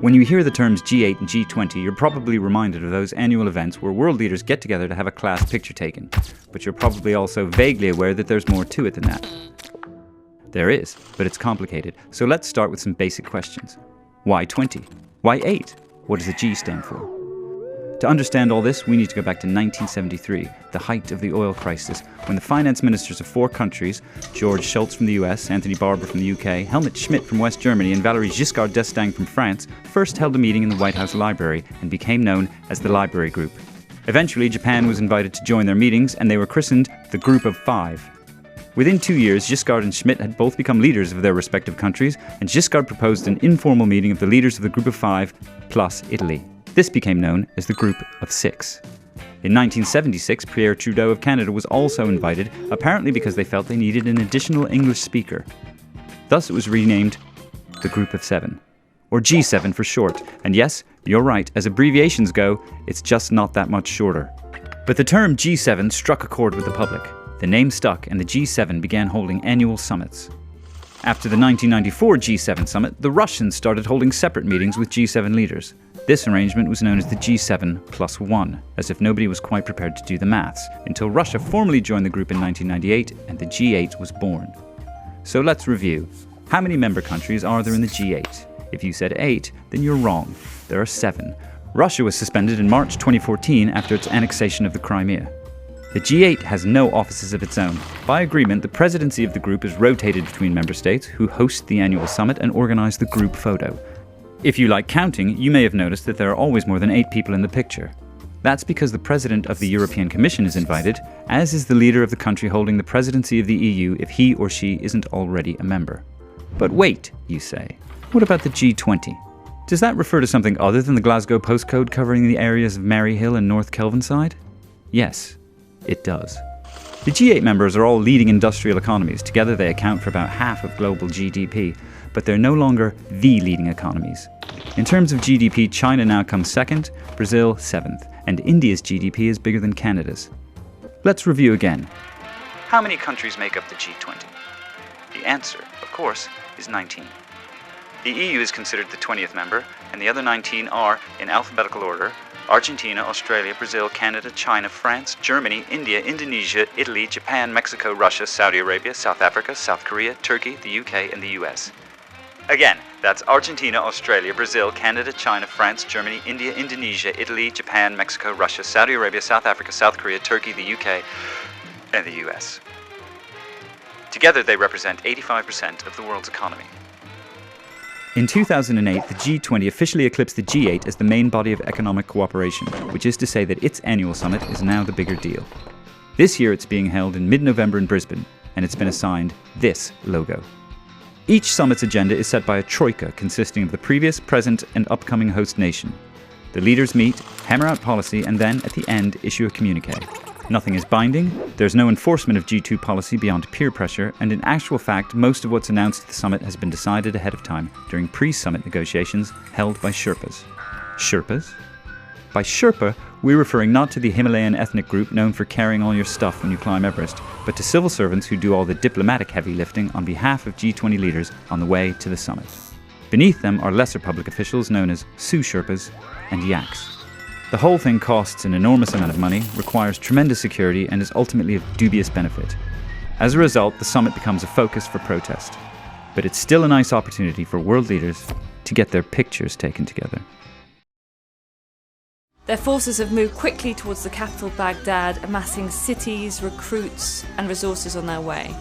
When you hear the terms G8 and G20, you're probably reminded of those annual events where world leaders get together to have a class picture taken. But you're probably also vaguely aware that there's more to it than that. There is, but it's complicated. So let's start with some basic questions. Why 20? Why 8? What does the G stand for? To understand all this, we need to go back to 1973, the height of the oil crisis, when the finance ministers of 4 countries, George Shultz from the US, Anthony Barber from the UK, Helmut Schmidt from West Germany, and Valéry Giscard d'Estaing from France, first held a meeting in the White House Library and became known as the Library Group. Eventually, Japan was invited to join their meetings, and they were christened the Group of 5. Within 2 years, Giscard and Schmidt had both become leaders of their respective countries, and Giscard proposed an informal meeting of the leaders of the Group of 5 plus Italy. This became known as the Group of 6. In 1976, Pierre Trudeau of Canada was also invited, apparently because they felt they needed an additional English speaker. Thus it was renamed the Group of 7, or G7 for short. And yes, you're right, as abbreviations go, it's just not that much shorter. But the term G7 struck a chord with the public. The name stuck, and the G7 began holding annual summits. After the 1994 G7 summit, the Russians started holding separate meetings with G7 leaders. This arrangement was known as the G7 plus 1, as if nobody was quite prepared to do the maths, until Russia formally joined the group in 1998 and the G8 was born. So let's review. How many member countries are there in the G8? If you said 8, then you're wrong. There are 7. Russia was suspended in March 2014 after its annexation of the Crimea. The G8 has no offices of its own. By agreement, the presidency of the group is rotated between member states, who host the annual summit and organize the group photo. If you like counting, you may have noticed that there are always more than 8 people in the picture. That's because the president of the European Commission is invited, as is the leader of the country holding the presidency of the EU if he or she isn't already a member. But wait, you say, what about the G20? Does that refer to something other than the Glasgow postcode covering the areas of Maryhill and North Kelvinside? Yes, it does. The G8 members are all leading industrial economies. Together they account for about half of global GDP, but they're no longer the leading economies. In terms of GDP, China now comes second, Brazil 7th, and India's GDP is bigger than Canada's. Let's review again. How many countries make up the G20? The answer, of course, is 19. The EU is considered the 20th member, and the other 19 are, in alphabetical order, Argentina, Australia, Brazil, Canada, China, France, Germany, India, Indonesia, Italy, Japan, Mexico, Russia, Saudi Arabia, South Africa, South Korea, Turkey, the UK, and the US. Again, that's Argentina, Australia, Brazil, Canada, China, France, Germany, India, Indonesia, Italy, Japan, Mexico, Russia, Saudi Arabia, South Africa, South Korea, Turkey, the UK, and the US. Together they represent 85% of the world's economy. In 2008, the G20 officially eclipsed the G8 as the main body of economic cooperation, which is to say that its annual summit is now the bigger deal. This year it's being held in mid-November in Brisbane, and it's been assigned this logo. Each summit's agenda is set by a troika consisting of the previous, present, and upcoming host nation. The leaders meet, hammer out policy, and then, at the end, issue a communiqué. Nothing is binding, there's no enforcement of G2 policy beyond peer pressure, and in actual fact, most of what's announced at the summit has been decided ahead of time during pre-summit negotiations held by Sherpas. Sherpas? By Sherpa, we're referring not to the Himalayan ethnic group known for carrying all your stuff when you climb Everest, but to civil servants who do all the diplomatic heavy lifting on behalf of G20 leaders on the way to the summit. Beneath them are lesser public officials known as sous-Sherpas and yaks. The whole thing costs an enormous amount of money, requires tremendous security, and is ultimately of dubious benefit. As a result, the summit becomes a focus for protest. But it's still a nice opportunity for world leaders to get their pictures taken together. Their forces have moved quickly towards the capital Baghdad, amassing cities, recruits and resources on their way.